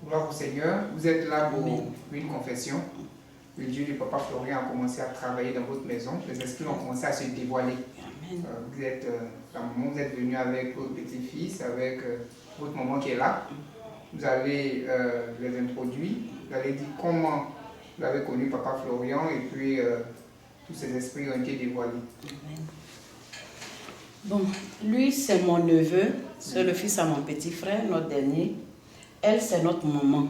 Gloire au Seigneur. Vous êtes là pour une confession. Le Dieu du Papa Florian a commencé à travailler dans votre maison. Les esprits ont commencé à se dévoiler. Vous êtes la maman, vous êtes venu avec votre petit-fils, avec votre maman qui est là. Vous avez les introduits. Vous avez dit comment vous avez connu Papa Florian et puis tous ces esprits ont été dévoilés. Amen. Bon, lui c'est mon neveu, c'est le fils à mon petit frère, notre dernier. Elle c'est notre maman.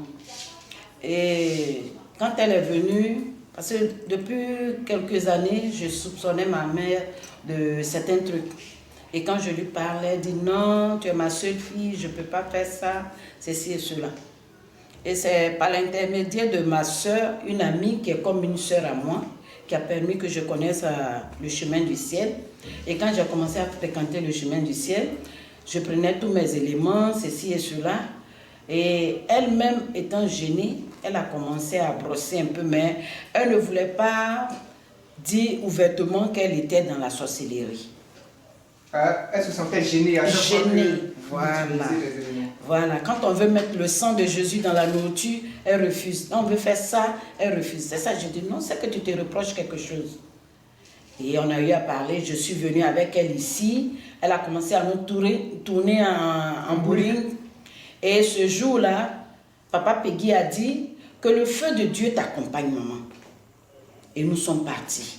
Et quand elle est venue, parce que depuis quelques années, je soupçonnais ma mère de certains trucs. Et quand je lui parlais, elle dit non, tu es ma seule fille, je ne peux pas faire ça, ceci et cela. Et c'est par l'intermédiaire de ma soeur, une amie qui est comme une soeur à moi, qui a permis que je connaisse le chemin du ciel. Et quand j'ai commencé à fréquenter le chemin du ciel, je prenais tous mes éléments, ceci et cela. Et elle-même étant gênée, elle a commencé à brosser un peu, mais elle ne voulait pas dire ouvertement qu'elle était dans la sorcellerie. Elle se sentait gênée à chaque fois que voilà. vous utilisez les éléments. Voilà, quand on veut mettre le sang de Jésus dans la nourriture, elle refuse. Quand on veut faire ça, elle refuse. C'est ça, je dis non, c'est que tu te reproches quelque chose. Et on a eu à parler, je suis venue avec elle ici. Elle a commencé à nous tourner en bowling. Et ce jour-là, Papa Peggy a dit que le feu de Dieu t'accompagne, maman. Et nous sommes partis.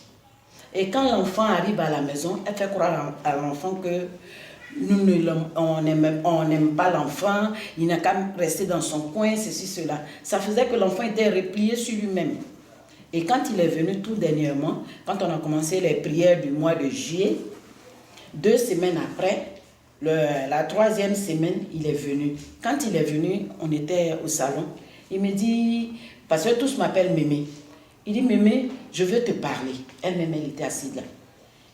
Et quand l'enfant arrive à la maison, elle fait croire à l'enfant que on n'aime pas l'enfant, il n'a qu'à rester dans son coin, ceci, cela. Ça faisait que l'enfant était replié sur lui-même. Et quand il est venu tout dernièrement, quand on a commencé les prières du mois de juillet, 2 semaines après, la 3e semaine, il est venu. Quand il est venu, on était au salon. Il me dit, parce que tous m'appellent Mémé. Il dit, Mémé, je veux te parler. Elle-même, elle était assise là.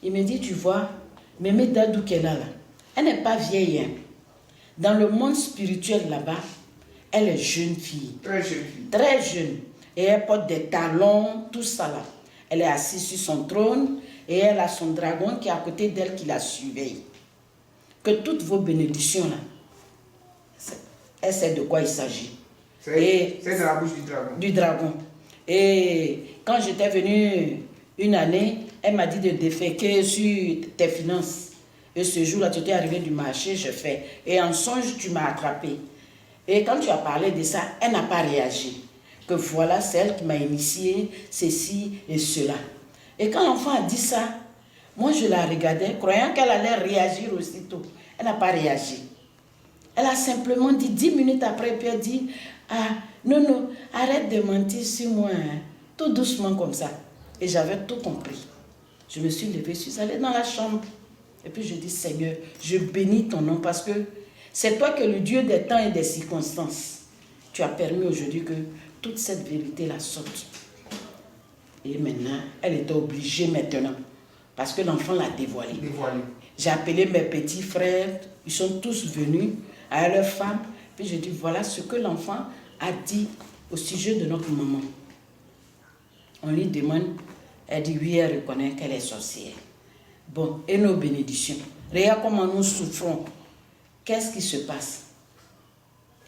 Il me dit, tu vois, Mémé Dadou qu'elle a là, elle n'est pas vieille. Hein. Dans le monde spirituel là-bas, elle est jeune fille. Très jeune fille. Très jeune. Et elle porte des talons, tout ça là. Elle est assise sur son trône et elle a son dragon qui est à côté d'elle qui la surveille. Que toutes vos bénédictions là, elle sait de quoi il s'agit. C'est dans la bouche du dragon. Du dragon. Et quand j'étais venue une année, elle m'a dit de déféquer sur tes finances. Et ce jour-là, tu étais arrivé du marché, je fais. Et en songe, tu m'as attrapé. Et quand tu as parlé de ça, elle n'a pas réagi. Que voilà, c'est elle qui m'a initié ceci et cela. Et quand l'enfant a dit ça, moi je la regardais, croyant qu'elle allait réagir aussitôt. Elle n'a pas réagi. Elle a simplement dit 10 minutes après, puis elle dit, ah, non, arrête de mentir sur moi, hein. Tout doucement comme ça. Et j'avais tout compris. Je me suis levée, je suis allée dans la chambre. Et puis je dis, Seigneur, je bénis ton nom parce que c'est toi que le Dieu des temps et des circonstances. Tu as permis aujourd'hui que toute cette vérité-là sorte. Et maintenant, elle était obligée maintenant. Parce que l'enfant l'a dévoilé. J'ai appelé mes petits frères, ils sont tous venus, à leur femme. Puis je dis, voilà ce que l'enfant a dit au sujet de notre maman. On lui demande, elle dit, oui, elle reconnaît qu'elle est sorcière. Bon, et nos bénédictions. Regarde comment nous souffrons. Qu'est-ce qui se passe?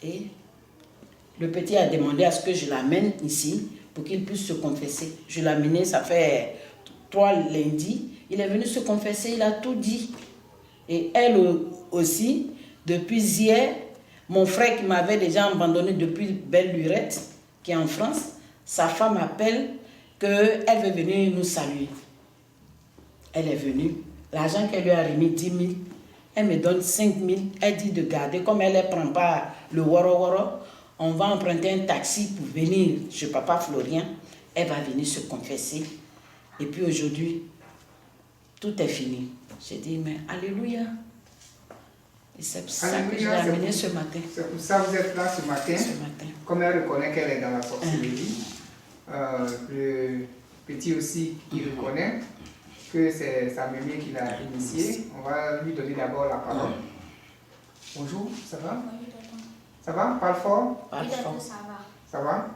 Et le petit a demandé à ce que je l'amène ici pour qu'il puisse se confesser. Je l'ai amené, ça fait 3 lundis. Il est venu se confesser, il a tout dit. Et elle aussi, depuis hier, mon frère qui m'avait déjà abandonné depuis Belle Lurette, qui est en France, sa femme appelle qu'elle veut venir nous saluer. Elle est venue. L'argent qu'elle lui a remis, 10 000, elle me donne 5 000. Elle dit de garder. Comme elle ne prend pas le woro-woro, on va emprunter un taxi pour venir chez Papa Florian. Elle va venir se confesser. Et puis aujourd'hui, tout est fini. J'ai dit, mais alléluia. Et c'est pour ça que je l'ai amené ce matin. C'est pour ça que vous êtes là ce matin. Comme elle reconnaît qu'elle est dans la sorcellerie, le petit aussi, il reconnaît que c'est sa mémé qui l'a initié. On va lui donner d'abord la parole. Bonjour, ça va? Ça va? Parle fort. Ça va. Ça va?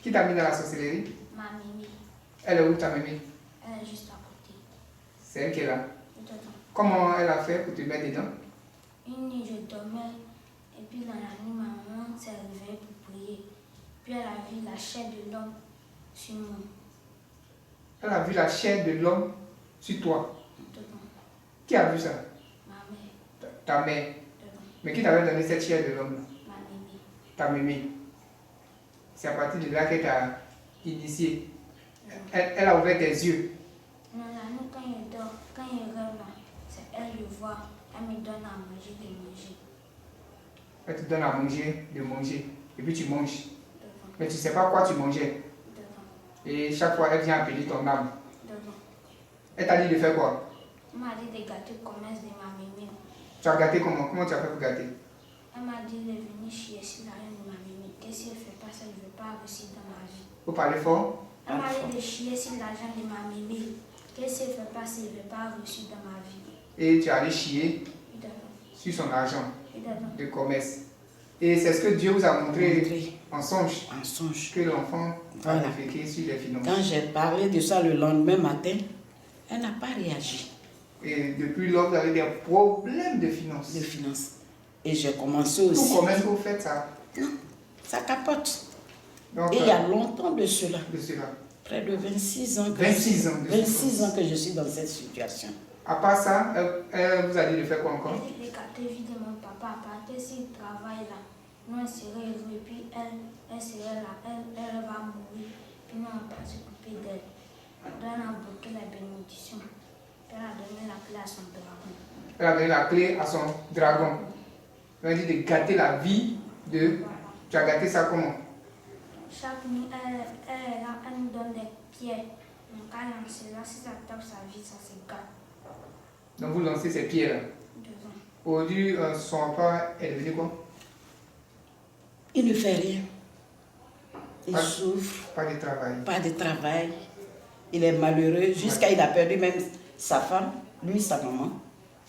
Qui t'a mis dans la sorcellerie? Ma mémé. Elle est où ta mémé? Elle est juste à côté. C'est elle qui est là. Comment elle a fait pour te mettre dedans? Une nuit, je dormais et puis dans la nuit, ma maman s'est levée pour prier. Puis elle a vu la chair de l'homme sur moi. Elle a vu la chair de l'homme sur toi. Devant Qui a vu ça? ma mère. Ta mère. Devant Mais qui t'avait donné cette chair de l'homme? ma mémé. Ta mémé. C'est à partir de là qu'elle t'a initié. Elle a ouvert tes yeux. Non, la nuit, quand il dort, quand il rêve là, c'est elle le voit. Elle me donne à manger, de manger. Elle te donne à manger, de manger. Et puis tu manges. Devant, Mais tu ne sais pas quoi tu mangeais. devant, Et chaque fois, elle vient appeler ton âme. devant. Elle t'a dit de faire quoi? Elle m'a dit de gâter le commerce de ma mémé. Tu as gâté comment? Comment tu as fait pour gâter? Elle m'a dit de venir chier sur l'argent de ma mémé. Qu'est-ce qu'elle fait pas ça, je ne veux pas réussir dans ma vie. Faut parler fort. Elle m'a dit de chier sur l'argent de ma mémé. Qu'est-ce qu'elle fait pas ça, je ne veux pas réussir dans ma vie. Et tu es allé chier Devant, sur son argent devant. de commerce. Et c'est ce que Dieu vous a montré en songe. En songe. Que l'enfant a Voilà. déféqué sur les finances. Quand j'ai parlé de ça le lendemain matin, elle n'a pas réagi Et depuis lors, vous avez des problèmes de finances. de finances. Et j'ai commencé aussi. Comment est-ce que vous faites ça? Non, ça capote. Donc, Et il y a longtemps de cela, de cela. près de 26 ans que, 26 ans de 26 ans que je suis dans cette situation. À part ça, elle vous a dit de faire quoi encore? Elle dit de gâter vie de mon papa. À partir s'il travaille là, nous elle serait heureux. Et puis elle serait là, elle va mourir. Puis nous on va pas s'occuper d'elle. Donc elle a bloqué la bénédiction. Puis elle a donné la clé à son dragon. Elle a donné la clé à son dragon. Elle a dit de gâter la vie de... Voilà. Tu as gâté ça comment? Chaque nuit, elle nous donne des pierres. Donc elle lance là, si ça tape sa vie, ça se gâte. Donc vous lancez ces pierres-là. Devant. Aujourd'hui, son papa est devenu quoi? Il ne fait rien. Il Pas- souffre, Pas de travail. pas de travail. Il est malheureux jusqu'à il a perdu même sa femme, lui, sa maman.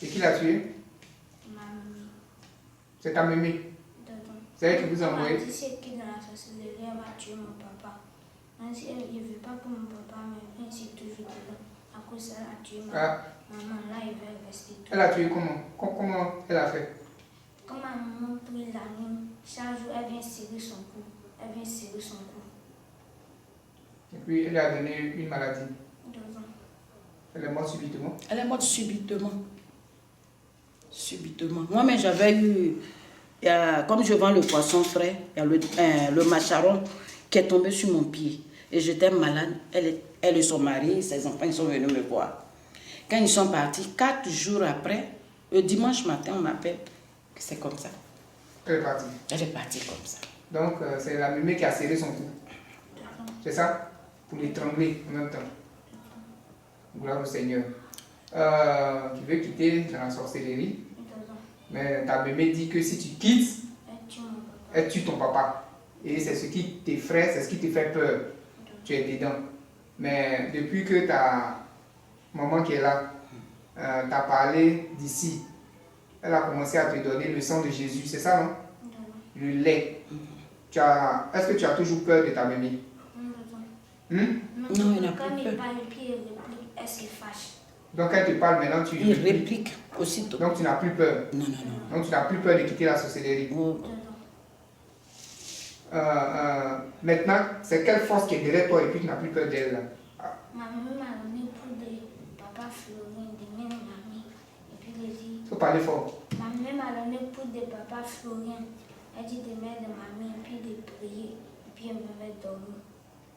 Et qui l'a tué? Ma mamie. C'est ta mémé. Devant. C'est elle qui vous a Elle m'a envoyé. dit c'est qui dans la sorcellerie, elle va tuer mon papa. Même si elle ne veut pas pour mon papa, mais elle s'est toujours dedans. À cause de ça, elle a tué ma Ah, maman. Là, il veut rester tout. elle a tué comment? Comment elle a fait? Quand ma maman prie la nuit, chaque jour, elle vient serrer son cou. Elle vient serrer son cou. Et puis elle lui a donné une maladie. Devant. Elle est morte subitement. Elle est morte subitement. Subitement. Moi-même, j'avais eu, comme je vends le poisson frais, il y a le macharon qui est tombé sur mon pied. Et j'étais malade. Elle et son mari, ses enfants, ils sont venus me voir. Quand ils sont partis, 4 jours après, le dimanche matin, on m'appelle que c'est comme ça. Elle est partie. Elle est partie comme ça. Donc c'est la mémé qui a serré son cou. Devant. C'est ça? Pour l'étrangler en même temps. Gloire au Seigneur. Tu veux quitter dans la sorcellerie, Devant. mais ta mémé dit que si tu quittes, Elle tue mon papa. elle tue ton papa. Et c'est ce qui t'effraie, c'est ce qui te fait peur. Tu es dedans. Mais depuis que ta maman qui est là t'a parlé d'ici, elle a commencé à te donner le sang de Jésus, c'est ça, non? Devant. Le lait. Est-ce que tu as toujours peur de ta mémé? Devant. Hmm? Non, il n'a Quand plus il peur. parle, puis il réplique, elle se fâche. Donc elle te parle maintenant, tu Il réplique aussitôt. donc tu n'as plus peur. Non, non, non. Donc tu n'as plus peur de quitter la sorcellerie. Oh, Devant. Maintenant, c'est quelle force qui est derrière toi et puis tu n'as plus peur d'elle là? Ma maman m'a donné pour des papa Florine, des mêmes mamies. Et puis il dit, Il faut parler fort. ma maman m'a donné pour des papa Florine. Elle dit de mettre de mamie et puis de prier. Et puis elle me met dormir.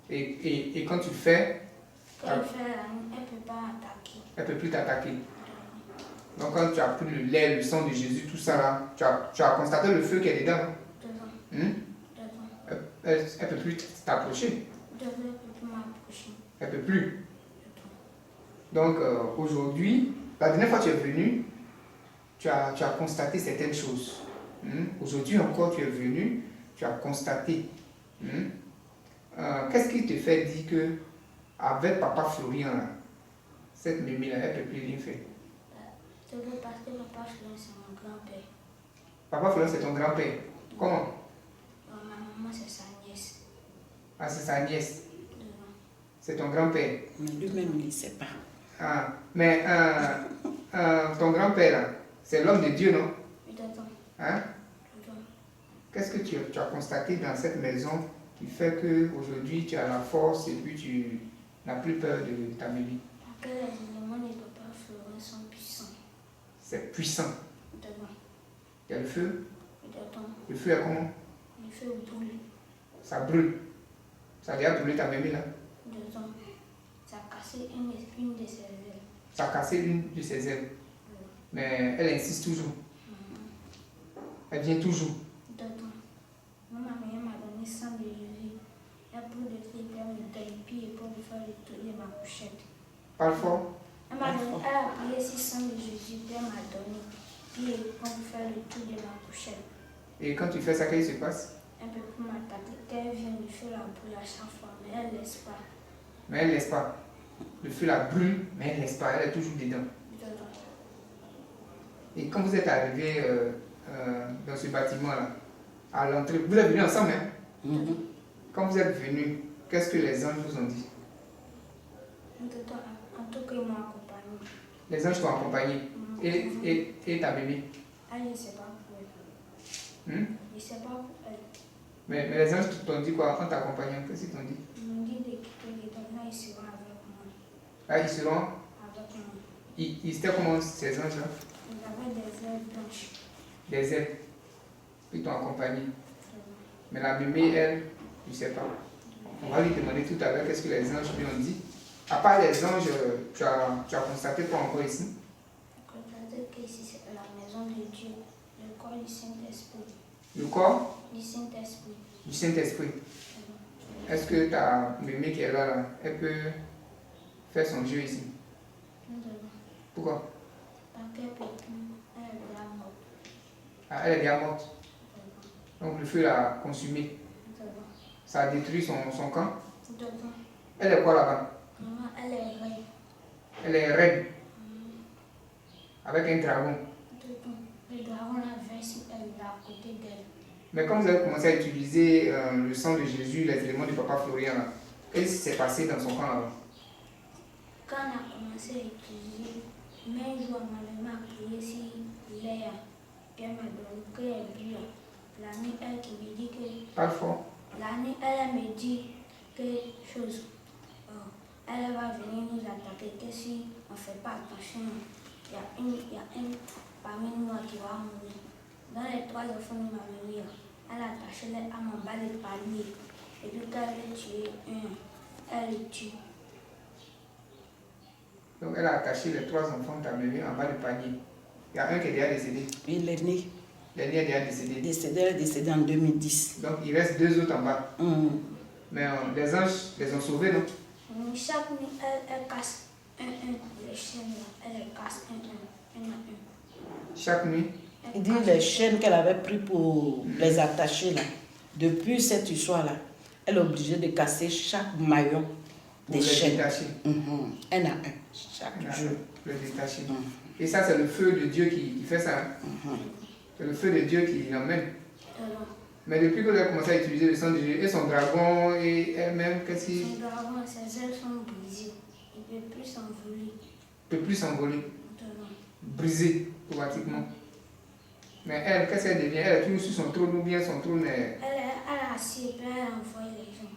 Et quand tu le fais, Quand elle fait la nuit, elle ne peut pas attaquer. elle ne peut plus t'attaquer. Donc quand tu as pris le lait, le sang de Jésus, tout ça là, tu as constaté le feu qui est dedans. Devant. Hmm? Devant. Elle ne peut plus t'approcher. Devant, elle ne peut plus m'approcher. Elle ne peut plus. Donc aujourd'hui, la dernière fois que tu es venu, tu as constaté certaines choses. Hmm? Aujourd'hui encore, tu es venu, tu as constaté. Hmm? Qu'est-ce qui te fait dire que avec papa Florian, là, cette mémie là, elle ne peut plus rien faire? Je veux parce que papa Florine, c'est mon grand-père. Papa Florian, c'est ton grand-père. Comment? Ma maman, c'est sa nièce. Ah, c'est sa nièce. Devant. C'est ton grand-père. mais lui-même, il ne sait pas. Ah, mais ton grand-père, là, c'est l'homme de Dieu, non? Oui, devant. Hein? Devant. Qu'est-ce que tu as constaté dans cette maison qui fait qu'aujourd'hui tu as la force et puis tu n'as plus peur de ta bébé? Parce que les éléments de papa Florent sont puissants. C'est puissant. Dedans. Il y a le feu. Dedans. Le feu est comment? Le feu brûle. Ça brûle. Ça a déjà brûlé ta bébé là? Dedans. Ça a cassé une de ses ailes. Ça a cassé une de ses ailes. Mais elle insiste toujours. Elle vient toujours. Dedans. Maman m'a donné 100 de Jésus. Il y a plus de filles qui me donne pied pour me faire le tour de ma couchette. Parle fort. Elle a prié 600 de Jésus, puis elle m'a donné pied pour me faire le tour de ma couchette. Et quand tu fais ça, qu'est-ce qui se passe? Un peu pour m'attaquer, qu'elle vient me faire la boule à chaque fois, mais elle ne laisse pas. Mais elle ne laisse pas. Le feu la brûle, mais elle ne laisse pas. Elle est toujours dedans. Dedans. Et quand vous êtes arrivé dans ce bâtiment-là, à l'entrée, vous êtes venus ensemble, hein? Quand vous êtes venus, qu'est-ce que les anges vous ont dit? Dedans, en tout cas, ils m'ont accompagné. Les anges t'ont accompagné. Et ta bébé? Elle ne sait pas pour elle. Je ne sais pas pour elle. Mais les anges t'ont dit quoi en t'accompagnant? Qu'est-ce qu'ils t'ont dit? Ils m'ont dit de quitter les dons, ils seront avec moi. Ah, ils seront? Avec moi. Ils étaient comment ces anges-là? Ils avaient des ailes blanches. Des ailes. Ils t'ont accompagné. Mais la bébé, elle, je ne sais pas. On va lui demander tout à l'heure qu'est-ce que les anges lui ont dit. À part les anges, tu as constaté quoi encore ici? Constaté que ici c'est la maison de Dieu, le corps du Saint-Esprit. Le corps Du Saint-Esprit. du Saint-Esprit. Est-ce que ta bébé qui est là, elle peut faire son jeu ici? Pourquoi? Parce qu'elle peut plus, elle est déjà morte. Ah, elle est déjà morte. Donc le feu l'a consumée. Ça a détruit son camp. Elle est quoi là-bas? Maman, elle est reine. Elle est reine. Avec un dragon. Le dragon la verse, elle est à côté d'elle. Mais quand vous avez commencé à utiliser le sang de Jésus, les éléments du papa Florian, là, qu'est-ce qui s'est passé dans son camp là-bas? Quand on a commencé à utiliser, même jour, ma maman a prié si l'air, puis elle m'a donné qu'elle bu. La nuit, elle qui me dit que. Parle fort. La nuit, elle me dit quelque chose. Elle va venir nous attaquer, que si on ne fait pas attention, il y a un parmi nous qui va mourir. Dans les 3 enfants de ma mère, elle a attaché à mon bas de palier. Et puis quand elle veut tuer un, elle le tue. Donc elle a attaché les 3 enfants de ta bébé en bas du panier. Il y a un qui est déjà décédé. Il est né. L'aîné est déjà décédé. Elle est décédée en 2010. Donc il reste 2 autres en bas. Mais les anges les ont sauvés, non? Chaque nuit, elle casse les chaînes là. Elle les casse un à un. Chaque nuit? Il dit les chaînes qu'elle avait prises pour les attacher là. Depuis cette histoire-là, elle est obligée de casser chaque maillon des chaînes. Détacher. Un à un, chaque jour. Le détacher. Et ça, c'est le feu de Dieu qui fait ça. C'est le feu de Dieu qui l'emmène. Mais depuis que vous avez commencé à utiliser le sang de Jésus, et son dragon, et elle-même, qu'est-ce qui... Son dragon, ses ailes sont brisées. Il ne peut plus s'envoler. Il ne peut plus s'envoler. Brisé, automatiquement. Mais elle, qu'est-ce qu'elle devient? Elle est toujours sur son trône ou bien son trône est... Elle est assise et puis elle a envoyé les gens.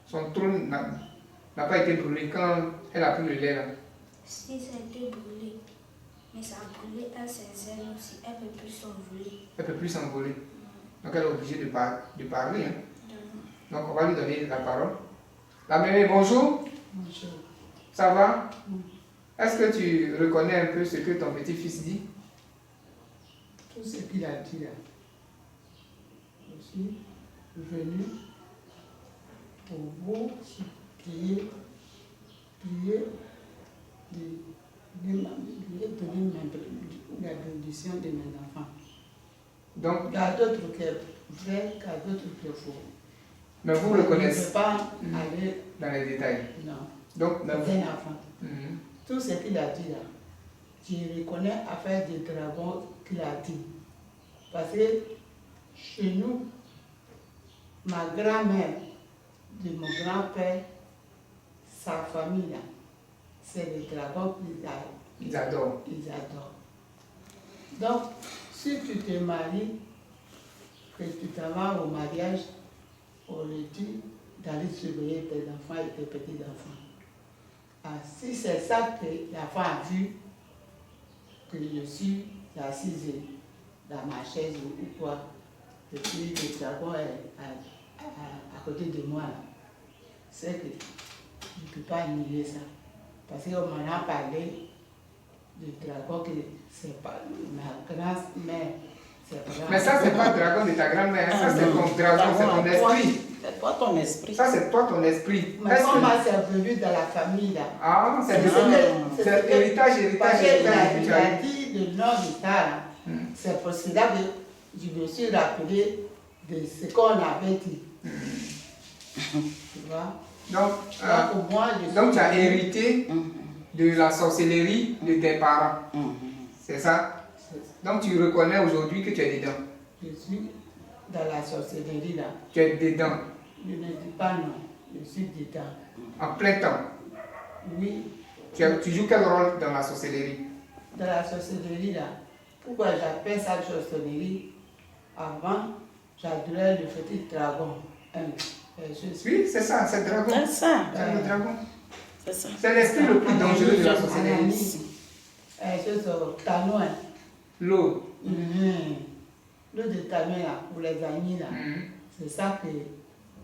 Son trône n'a pas été brûlé quand elle a pris le lait là. Si ça a été brûlé, mais ça a brûlé elle, ses ailes aussi. Elle ne peut plus s'envoler. Elle ne peut plus s'envoler. Donc elle est obligée de parler. Hein. Donc on va lui donner la parole. La mémé, bonjour. Bonjour. Ça va? Est-ce que tu reconnais un peu ce que ton petit-fils dit? Tout ce qu'il a dit là. Je suis venu pour vous prier, lui donner la bénédiction de mes enfants. Donc, il y a d'autres qui sont vrais, il y a d'autres qui sont faux. Mais vous reconnaissez? Je ne peux pas aller dans les détails. Non. Donc, un enfant. Mm-hmm. Tout ce qu'il a dit là, je reconnais à faire des dragons qu'il a dit. Parce que chez nous, ma grand-mère, de mon grand-père, sa famille là, c'est les dragons qu'ils adorent. Ils adorent. Donc, si tu te maries, que tu t'en vas au mariage, on lui dit d'aller surveiller tes enfants et tes petits-enfants. Ah, si c'est ça que la femme a vu, que je suis assise dans ma chaise ou quoi, et puis le dragon est à côté de moi, c'est que je ne peux pas annuler ça. Parce qu'on m'en a parlé du dragon, que c'est pas ma grand-mère. Mais ça, c'est pas le dragon de ta grand-mère, ça c'est ton dragon, c'est ton esprit. C'est toi ton esprit. Ça c'est toi ton esprit. Mais comment c'est venu dans la famille là? Ah, c'est héritage. héritage. Il a dit le nom du tas là. C'est pour cela que je me suis rappelé de ce qu'on avait dit. Tu vois? Donc tu as hérité de la sorcellerie de tes parents. C'est ça? Donc tu reconnais aujourd'hui que tu es dedans. Je suis dans la sorcellerie là. Tu es dedans. Je ne dis pas non, je suis dedans. En plein temps. Oui. Tu joues quel rôle dans la sorcellerie? Dans la sorcellerie là. Pourquoi j'appelle ça sorcellerie? Avant, j'adorais le petit dragon. Oui, c'est ça, c'est le dragon. C'est ça. C'est le dragon. C'est ça. C'est l'esprit le plus dangereux de la sorcellerie. Tanoin. L'eau. L'eau de Tanoin là, pour les amis là. C'est ça que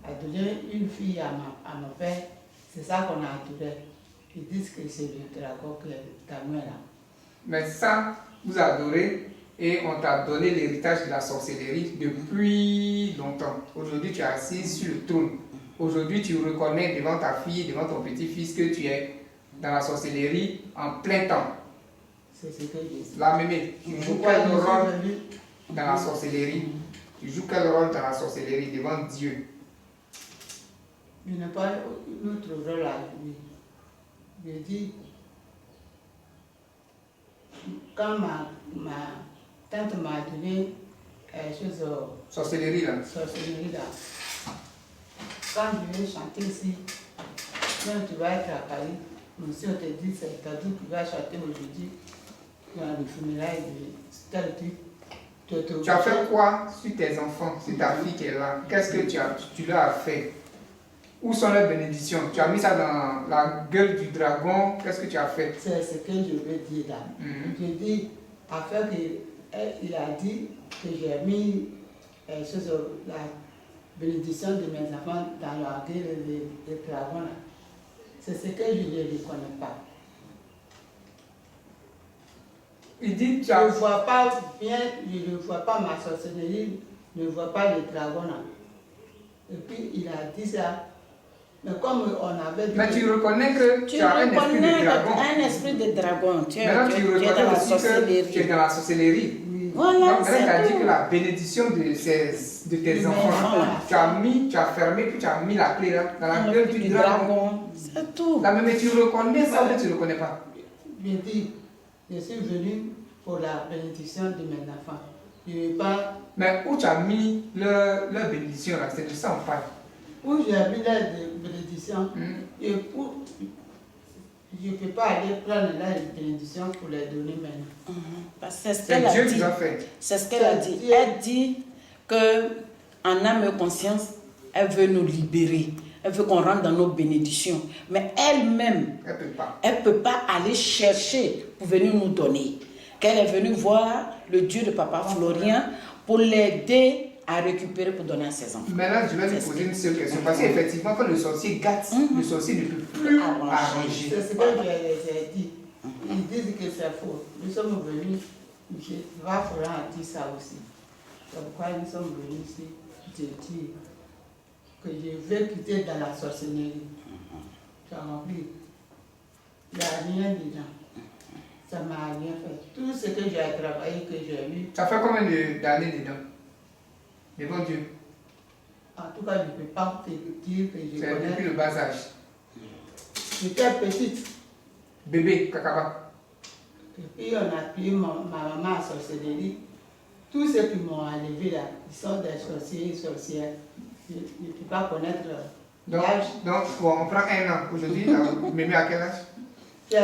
a donné une fille à mon père. C'est ça qu'on a adoré. Ils disent que c'est le dragon que Tanoin là. Mais ça, vous adorez et on t'a donné l'héritage de la sorcellerie depuis longtemps. Aujourd'hui, tu es assis sur le trône. Aujourd'hui, tu reconnais devant ta fille, devant ton petit-fils que tu es dans la sorcellerie en plein temps. C'est ce que je dis. La mémé, tu joues quel rôle dans la sorcellerie? Tu joues quel rôle dans la sorcellerie devant Dieu? Je n'ai pas notre rôle à jouer. Je dis, quand ma tante m'a donné chose sorcellerie là. Sorcellerie là. Quand je vais chanter ici, quand tu vas être à Paris, monsieur te dit c'est Tadou qui va chanter aujourd'hui dans le funérailles de tel truc. Tu as fait quoi sur tes enfants, sur ta fille qui est là? Qu'est-ce que tu leur as fait? Où sont leurs bénédictions? Tu as mis ça dans la gueule du dragon. Qu'est-ce que tu as fait? C'est ce que je veux dire là. Je dis, afin qu'il a dit que j'ai mis la bénédiction de mes enfants dans la gueule de dragon. C'est ce que je ne reconnais pas. Il dit, Je ne vois pas bien, je ne vois pas ma sorcellerie, je ne vois pas le dragon là. Et puis il a dit ça. Mais comme on avait dit... Mais tu reconnais que tu as un esprit de dragon. Un esprit de dragon. Maintenant tu reconnais dans la aussi que tu es dans la sorcellerie. Oui. Voilà, donc tu as dit que la bénédiction de tes enfants, tu as fermé, puis tu as mis la clé là, dans la gueule du dragon. C'est tout. Là, mais tu reconnais ça ou tu ne reconnais pas? Je dis, je suis venu pour la bénédiction de mes enfants. Je ne vais pas... Mais où tu as mis leur bénédiction là, c'est de ça on parle. Où j'ai mis la bénédiction, je ne peux pas aller prendre la bénédiction pour les donner maintenant. Parce que c'est Dieu qui l'a fait. C'est ce qu'elle a dit. Elle dit qu'en âme et conscience, elle veut nous libérer. Elle veut qu'on rentre dans nos bénédictions. Mais elle-même, elle ne peut pas aller chercher pour venir nous donner. Qu'elle est venue voir le Dieu de Papa Florian pour l'aider à récupérer pour donner à ses enfants. Maintenant, je vais lui poser une seule question. Parce qu'effectivement, quand le sorcier gâte, le sorcier ne peut plus arranger. C'est ce que je les ai dit. Ils disent que c'est faux. Nous sommes venus, Papa Florian a dit ça aussi. C'est pourquoi nous sommes venus ici, je dis que je vais quitter dans la sorcellerie. Tu as compris? Il n'y a rien dedans. Ça ne m'a rien fait. Tout ce que j'ai travaillé, que j'ai eu. Ça fait combien d'années dedans? Devant Dieu. En tout cas, je ne peux pas te dire que je connais. C'est depuis le bas âge. J'étais petite. Bébé, Kakaba. Et puis on a pris ma maman à sorcellerie. Tous ceux qui m'ont enlevé là, ils sont des sorciers et sorcières. Je ne peux pas connaître l'âge. Donc, on prend un an aujourd'hui. Mémé à quel âge? J'ai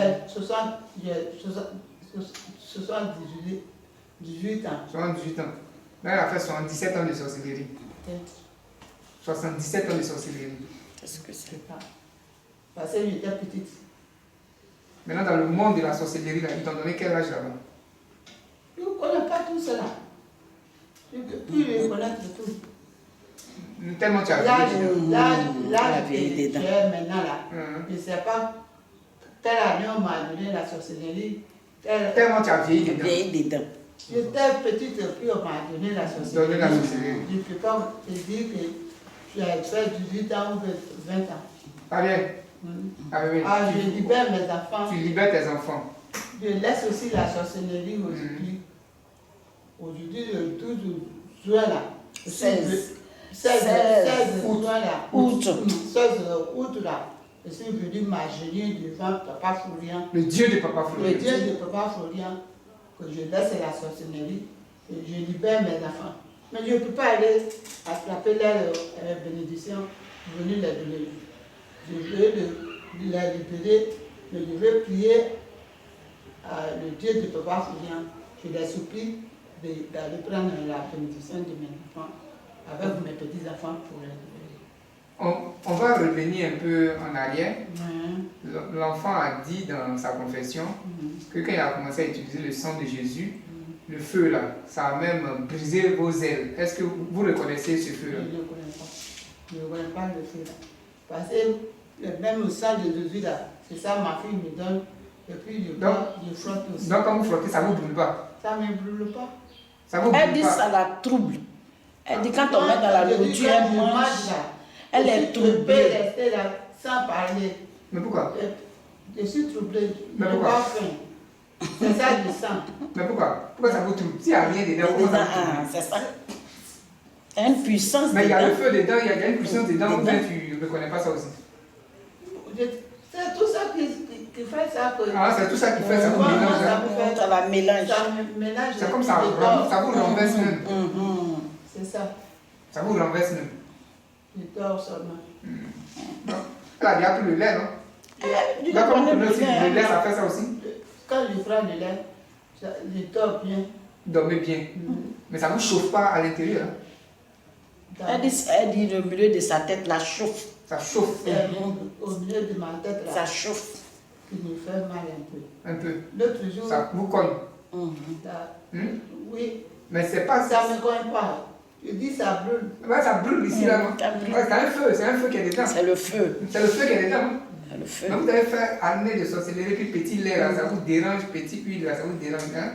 18 ans. 78 ans. Là, elle a fait 77 ans de sorcellerie. 77 ans de sorcellerie. Qu'est-ce que c'est? C'est pas. Parce que j'étais petite. Maintenant, dans le monde de la sorcellerie, là, ils t'ont donné quel âge là-bas? Je ne connais pas tout cela. Je ne peux plus connaître tout. Tellement tu as Là, vu. j'ai maintenant là. Je ne sais pas. Telle année, on m'a donné la sorcellerie. Tellement tu as vieilli dedans. Vieilli dedans. J'étais petite et puis on m'a donné la sorcellerie. Donné la sorcellerie. Je ne peux pas te dire que tu as fait 18 ans ou 20 ans. Ah bien. Ah, oui. Ah, je libère mes enfants. Tu libères tes enfants. Je laisse aussi la sorcellerie aujourd'hui. Aujourd'hui, le 12 juin là. 16 juin là. Août. 16 août là. Je suis venu m'agenouiller devant Papa Florian. Le Dieu de Papa Florian. Le Dieu de Papa Florian. Que je laisse la sorcellerie. Et je libère mes enfants. Mais je ne peux pas aller attraper leur bénédiction, venir les donner. Je vais les libérer, mais je vais prier à le Dieu de Papa Florian. Je les supplie d'aller prendre la bénédiction de mes enfants avec mes petits-enfants pour les libérer. On va revenir un peu en arrière. L'enfant a dit dans sa confession que quand il a commencé à utiliser le sang de Jésus, le feu là, ça a même brisé vos ailes. Est-ce que vous reconnaissez ce feu là? Je ne le connais pas. Je ne connais pas le feu là. Parce que même le sang de Jésus là, c'est ça ma fille me donne. Et puis je frotte aussi. Donc quand vous frottez, ça ne vous brûle pas? Ça ne me brûle pas. Ça vous brûle Elle dit pas? ça la trouble. Elle dit quand on met dans la nourriture, elle mange. Elle est troublée. Je peux troublée. rester là sans parler. Mais pourquoi? Je suis troublée. Je Mais n'ai pourquoi? pas faim. C'est ça du sang. Mais pourquoi? Pourquoi ça vous trouble? S'il n'y a rien dedans, comment ça vous trouble? C'est ça. Il y a une puissance Mais il y a le dedans. feu dedans, il y a une puissance dedans, ou bien tu ne reconnais pas ça aussi? C'est tout ça qui fait ça. Ah, c'est tout ça qui fait ça vous Comment mélange. ça Hein? vous fait? Ça la mélange. Ça me mélange. C'est comme ça vous renverse même. C'est ça. Ça vous renverse même. Je dors seulement. Non. Elle a déjà pris le lait, non? Tu Là, comme connais le le lait, lait, ça fait ça aussi? Quand je prends le lait, je dors bien. Dormez bien. Mais ça ne vous chauffe pas à l'intérieur. Hein? Elle dit le milieu de sa tête la chauffe. Ça chauffe C'est au milieu de ma tête là, Ça chauffe. qui me fait mal un peu. un peu. L'autre jour, Ça vous cogne. ça- Hmm? oui, Mais c'est pas ça ne me cogne pas. Je dis ça brûle. Ouais, ça brûle ici, là, non? Ça brûle. Ouais, c'est un feu qui est dedans. C'est le feu. C'est le feu qui est dedans. Non? C'est le feu. Mais vous avez fait année de sorcellerie, puis petit lait, là, ça vous dérange, petit huile, là, ça vous dérange. Hein?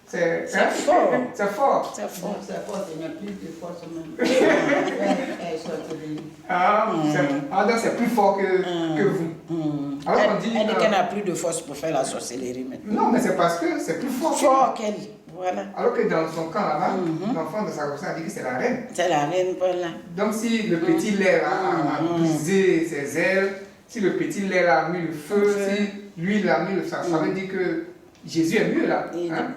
C'est fort. C'est fort. C'est fort. Donc c'est fort, il y a plus de force même. Elle sortit. Ah, donc c'est plus fort que vous. Alors Elle on dit. dit qu'elle n'a plus de force pour faire la sorcellerie maintenant. Non, mais c'est parce que c'est plus fort. Fort qu'elle. Voilà. Alors que dans son camp là-bas, l'enfant de sa grossesse a dit que c'est la reine. C'est la reine, voilà. Donc si le petit lait là, a brisé ses ailes, si le petit lait là a mis le feu, si l'huile a mis le feu, ça veut dire que Jésus est mieux là. Hein?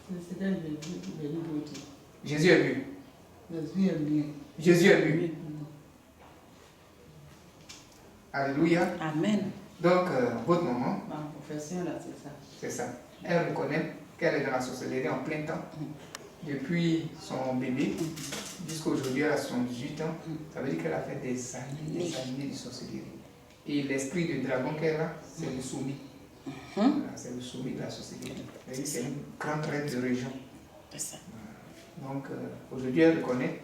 C'est elle qui veut dire. Jésus est mieux. Jésus est mieux. Jésus est mieux. Alléluia. Amen. Donc, votre maman, Ma profession là, c'est ça. c'est ça. Elle reconnaît qu'elle est dans la sorcellerie en plein temps. Depuis son bébé jusqu'à aujourd'hui, elle a 78 ans. Ça veut dire qu'elle a fait des années de sorcellerie. Et l'esprit de dragon qu'elle a, c'est le soumis. Voilà, c'est le soumis de la sorcellerie. C'est une grande reine de région. C'est ça. Donc, aujourd'hui, elle reconnaît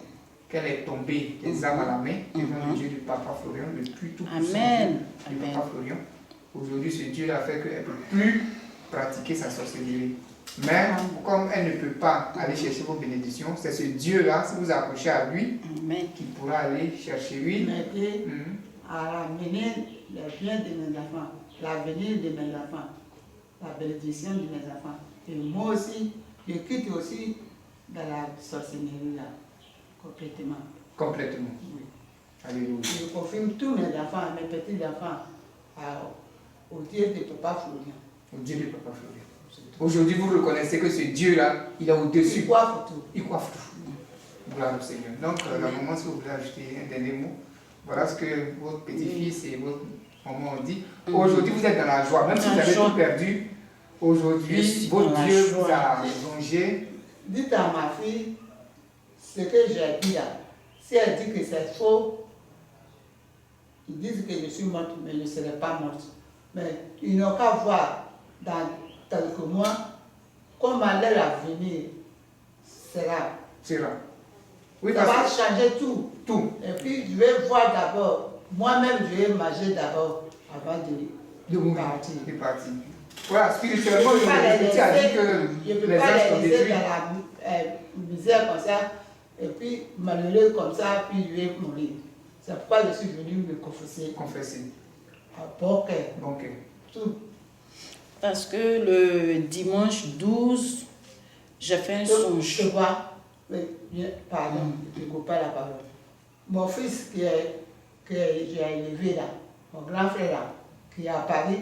qu'elle est tombée des armes à la main devant le Dieu du Papa Florian, le plus tout-puissant Amen. du Amen. Papa Florian. Aujourd'hui, ce Dieu a fait qu'elle ne peut plus pratiquer sa sorcellerie. Mais comme elle ne peut pas aller chercher vos bénédictions, c'est ce Dieu-là, si vous approchez à lui, Amen. qui pourra aller chercher lui. M'aider à amener le bien de mes enfants, l'avenir de mes enfants, la bénédiction de mes enfants. Et moi aussi, je quitte aussi dans la sorcellerie là, complètement. Complètement. Oui. Alléluia. Je confirme tous mes enfants, mes petits-enfants, au Dieu de Papa Florian. Au Dieu du Papa Florian. Aujourd'hui, vous reconnaissez que ce Dieu-là, il est au-dessus. Il coiffe tout. Il coiffe tout. Gloire au Seigneur. Donc, la maman, si vous voulez ajouter un dernier mot, voilà ce que votre petit-fils et votre maman ont dit. Aujourd'hui, vous êtes dans la joie. Même si vous avez tout perdu, aujourd'hui, votre Dieu vous a rongé. Dites à ma fille, ce que j'ai dit là, Si elle dit que c'est faux, ils disent que je suis morte, mais je ne serai pas morte. Mais ils n'ont qu'à voir dans quelques mois comment leur avenir sera. Oui, ça va changer tout. Tout. Et puis je vais voir d'abord, moi-même je vais manger d'abord avant de partir. Voilà, spirituellement, je ne peux pas les laisser dans la misère comme ça, et puis malheureux comme ça, puis je vais mourir. C'est pourquoi je suis venu me confesser. Bon cœur. Tout. Parce que le dimanche 12, j'ai fait un songe. Je vois. Pardon, je ne coupe pas la parole. Mon fils que j'ai élevé là, mon grand frère là, qui est à Paris,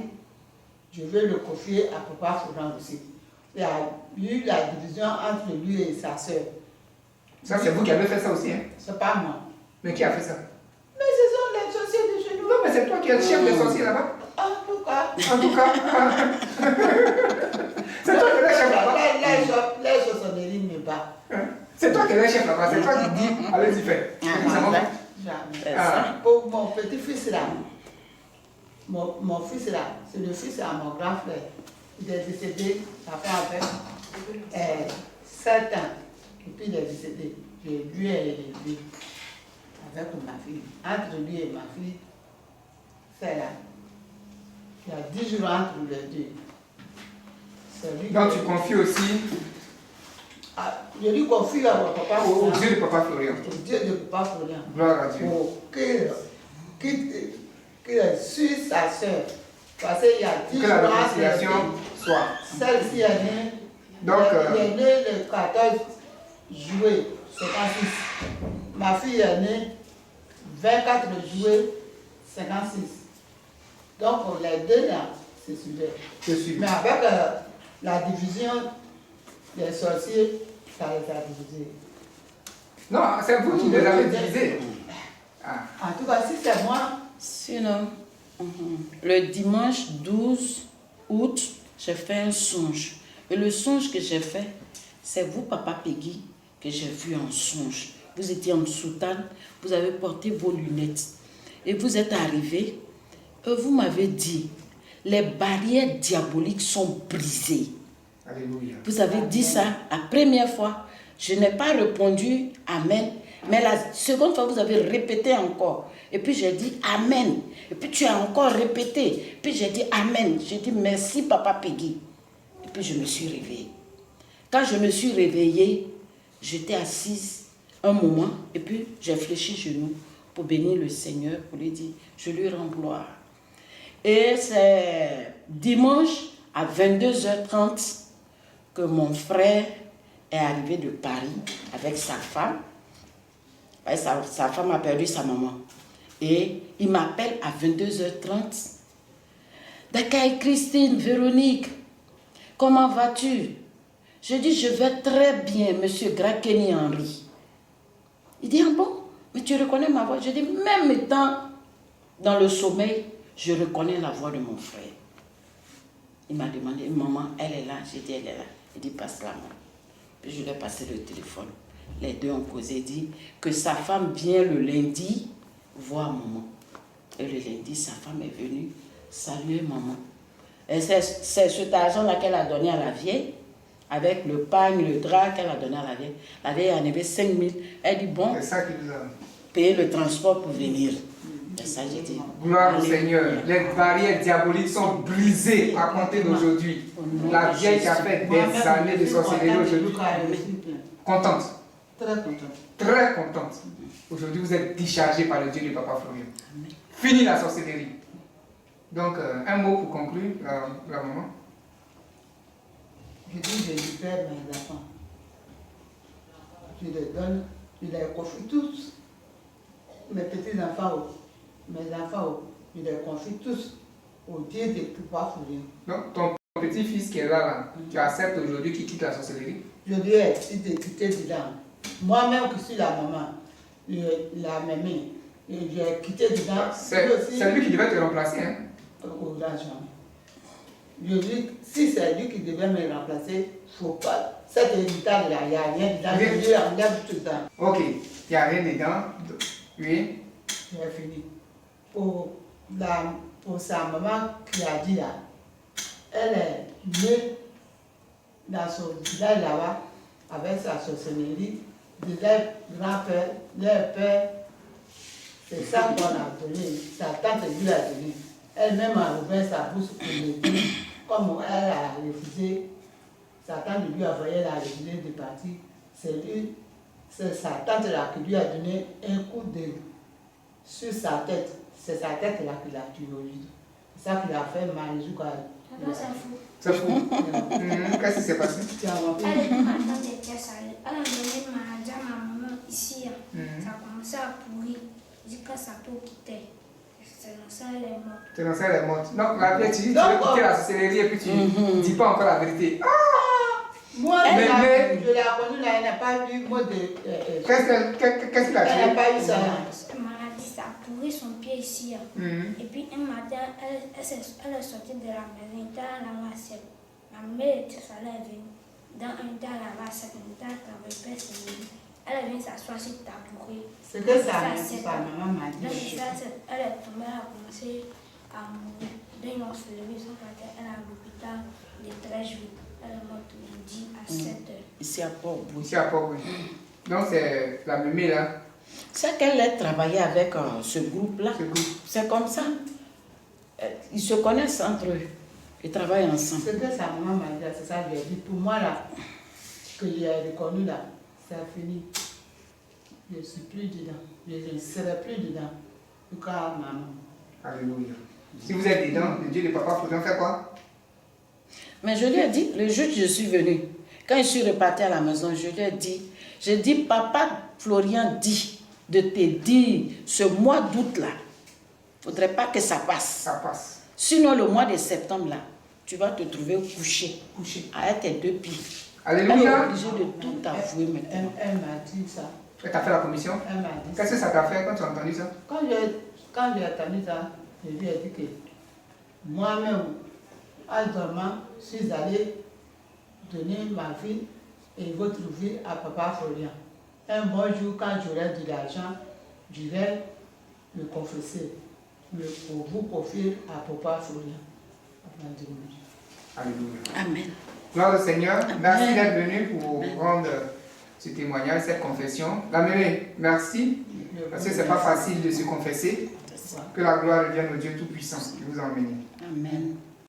je vais le confier à Papa Fouran aussi. Il y a eu la division entre lui et sa soeur. Ça, c'est vous qui avez fait ça aussi, hein? C'est pas moi. Mais qui a fait ça? Mais ce sont les sorciers de chez nous. Non, mais c'est toi qui es le chef des sorciers là-bas. En tout cas. C'est toi qui es le chef là-bas. Les sorcelleries me battent. C'est toi qui es le chef là-bas. C'est toi qui dis, allez-y, fais. Pour mon petit-fils là, mon fils là, c'est le fils à mon grand frère. Il est décédé, ça fait avec 7 ans. Et puis il est décédé. Lui est élevé avec ma fille. Entre lui et ma fille, c'est là. Il y a 10 jours entre les deux. Donc tu confies aussi je lui confie à mon papa au Dieu de Papa Florian. Au Dieu de Papa Florian. Gloire à Dieu. Qu'il suit sa soeur. Parce qu'il y a 10 jours que la entre réconciliation soit. Celle-ci est née. Donc, il est né le 14 juillet 56. Ma fille est née 24 juillet 56. Donc pour les deux là, c'est super. Mais avec la division des sorciers, ça les a divisés. Non, c'est vous qui les avez divisés. En tout cas, si c'est moi. Sinon, le dimanche 12 août, j'ai fait un songe. Et le songe que j'ai fait, c'est vous, Papa Peggy, que j'ai vu en songe. Vous étiez en soutane, vous avez porté vos lunettes. Et vous êtes arrivé, et vous m'avez dit, les barrières diaboliques sont brisées. Alléluia. Vous avez dit ça la première fois. Je n'ai pas répondu Amen. Mais la seconde fois, vous avez répété encore. Et puis j'ai dit Amen. Et puis tu as encore répété. Puis j'ai dit Amen. J'ai dit merci Papa Peggy. Et puis je me suis réveillée. Quand je me suis réveillée, j'étais assise un moment. Et puis j'ai fléchi genoux pour bénir le Seigneur, pour lui dire je lui rends gloire. Et c'est dimanche à 22h30 que mon frère est arrivé de Paris avec sa femme. Sa femme a perdu sa maman. Et il m'appelle à 22h30. Dakar Christine, Véronique, comment vas-tu? Je dis, je vais très bien, monsieur Grakeni Henry. Il dit, ah bon? Mais tu reconnais ma voix? Je dis, même étant dans le sommeil, je reconnais la voix de mon frère. Il m'a demandé, maman, elle est là? J'ai dit, elle est là. Il dit, passe-la moi. Puis je lui ai passé le téléphone. Les deux ont causé, dit que sa femme vient le lundi voir maman. Et le lundi, sa femme est venue saluer maman. Et c'est cet argent-là qu'elle a donné à la vieille, avec le pagne, le drap qu'elle a donné à la vieille. La vieille a enlevé 5 000. Elle dit, bon, payer le transport pour venir. Et ça, j'ai dit, gloire au Seigneur. Les barrières diaboliques sont brisées à compter d'aujourd'hui. La vieille qui a fait des années de sorcellerie aujourd'hui, contente. Très contente. Très contente. Aujourd'hui, vous êtes déchargé par le Dieu de Papa Florian. Fini la sorcellerie. Donc, un mot pour conclure, la maman. Je dis, je libère mes enfants. Je les donne, je les confie tous. Mes petits-enfants, mes enfants, je les confie tous au Dieu de Papa Florian. Donc, ton petit-fils qui est là, tu acceptes aujourd'hui qu'il quitte la sorcellerie? Je lui ai dit de quitter dedans. Moi-même qui suis la maman, la mémé, j'ai quitté dedans. C'est lui qui devait te remplacer, hein? Au l'argent. Je dis, si c'est lui qui devait me remplacer, il ne faut pas. Cet héritage-là, il n'y a rien dedans. Je lui enlève tout ça. Ok. Il n'y a rien dedans. Oui. J'ai fini. Pour sa maman qui a dit là, elle est née dans son village là-bas avec sa sorcellerie de leur grand-père, leur père. C'est ça qu'on a donné. Sa tante lui a donné. Elle-même a ouvert sa bouche pour le dire. Comme elle a refusé, sa tante lui a envoyé la refusé de partir. C'est sa tante là qui lui a donné un coup de sur sa tête. C'est sa tête là qui l'a tué aujourd'hui. C'est ça qui l'a fait mal jusqu'à. C'est fou. C'est fou. Qu'est-ce qui s'est passé? Elle est ma tante était salée. Elle a donné ma maman ici. Ça a commencé à pourrir. Jusqu'à sa peau quittait. C'est dans ça elle est morte. C'est dans ça elle est morte. Non, la vie, tu dis, tu veux quitter la sorcellerie et puis tu ne dis pas encore la vérité. Moi, je l'ai connue là, elle n'a pas eu mot de. Qu'est-ce qu'il a tué? Elle n'a pas eu ça. Elle m'a dit ça a pourri son pied ici. Et puis un matin, elle est sortie de la maison, elle était à la vaisselle. Ma mère était salée, elle est venue. Dans un temps à la vaisselle, un temps à travailler, elle est venue s'asseoir sur le tabouret. C'est que sa maman m'a dit. Elle est tombée, elle a commencé à mourir. Donc ils l'ont soulevé, son frère, elle est à l'hôpital de 13 jours. Elle est morte lundi à 7 heures. Ici à Port-Bouy. Ici à Port-Bouy. Donc c'est la mémé là. C'est qu'elle a travaillé avec ce groupe-là. C'est comme ça. Ils se connaissent entre eux. Ils travaillent ensemble. C'est que sa maman m'a dit, c'est ça, je lui ai dit. Pour moi là, que j'ai reconnu là, c'est fini. Je ne suis plus dedans. Je ne serai plus dedans. En tout cas, maman. Alléluia. Si vous êtes dedans, le Dieu de papa, vous en faire quoi? Mais je lui ai dit, le jour que je suis venue, quand je suis repartie à la maison, je lui ai dit, j'ai dit, papa Florian dit de te dire, ce mois d'août là, il ne faudrait pas que ça passe. Ça passe. Sinon, le mois de septembre là, tu vas te trouver couché. À tes 2 pieds. Alléluia. Elle est obligée de tout avouer maintenant. Elle m'a dit ça. Tu as fait la commission? Elle m'a dit Qu'est-ce que ça t'a fait quand tu as entendu ça? Quand j'ai entendu ça, je lui ai dit que moi-même, en dormant, je suis allée donner ma vie et votre vie à papa Florian. Un bon jour, quand j'aurai de l'argent, j'irai me confesser, pour vous confier à papa Florian. Alléluia. Amen. Gloire au Seigneur. Amen. Merci d'être venu pour Amen. rendre ce témoignage, cette confession. La mémé, merci. Parce que ce n'est pas facile de se confesser. Que la gloire revienne au Dieu Tout-Puissant qui vous a emmené. Amen.